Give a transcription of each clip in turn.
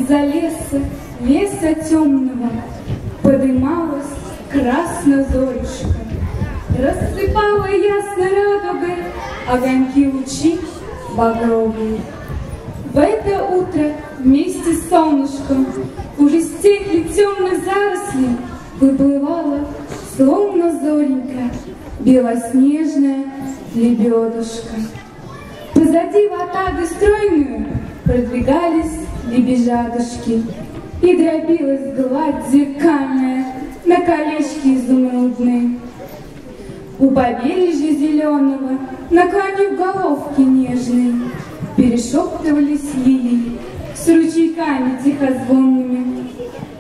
Из-за леса темного, подымалась краснозорюшка, рассыпала ясно радугой огоньки лучи багровые. В это утро вместе с солнышком уже с тех ли темных зарослей выплывала, словно зоренька, белоснежная лебедушка. Позади ватагой стройную продвигались лебежатушки, и дробилась гладь зеркальная на колечки изумрудные. У побережья зеленого, наклонив головки нежные, перешептывались лилии с ручейками тихозвонными.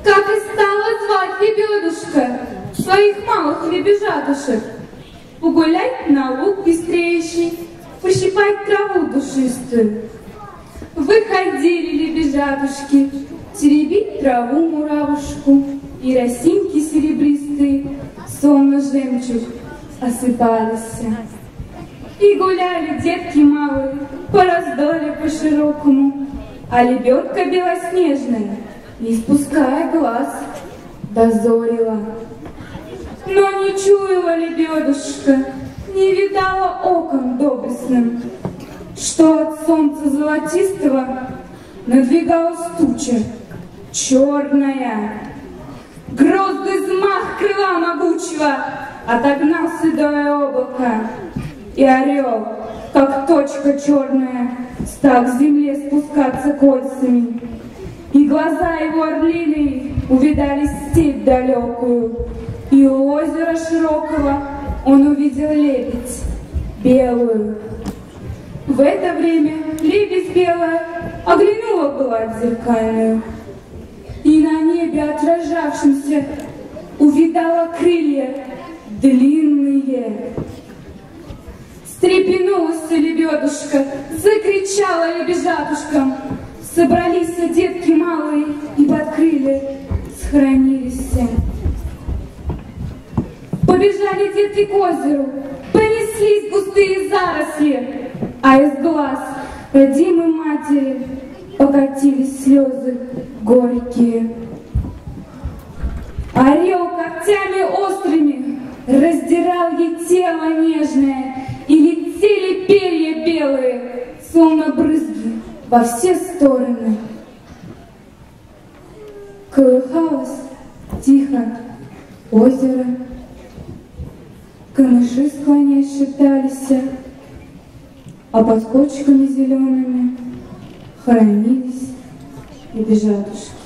Как и стала звать лебедушка своих малых лебежатушек: погулять на луг пестреющий, пощипать траву душистую. Выходили лебежатушки теребить траву муравушку, и росинки серебристые, словно жемчуг, осыпались. И гуляли детки малые по раздоле по широкому, а лебедка белоснежная, не спуская глаз, дозорила. Но не чуяла лебедушка, не видала окон доблестным, что от солнца золотистого надвигалась туча черная. Грозный взмах крыла могучего отогнал седое облако, и орел, как точка черная, стал к земле спускаться кольцами, и глаза его орлиные увидали степь далекую, и у озера широкого он увидел лебедь белую. В это время лебедь белая оглянула гладь зеркальную, и на небе отражавшемся увидала крылья длинные. Встрепенулась лебедушка, закричала лебежатушкам. Собрались детки малые и под крылья схоронились. Побежали детки к озеру, понеслись густые заросли, а из глаз родимой матери покатились слезы горькие. Орел когтями острыми раздирал ей тело нежное, и летели перья белые, словно брызги, во все стороны. Колыхалось тихо озеро, камыши склоняясь шептались, а под кочками зелеными хоронились лебежатушки.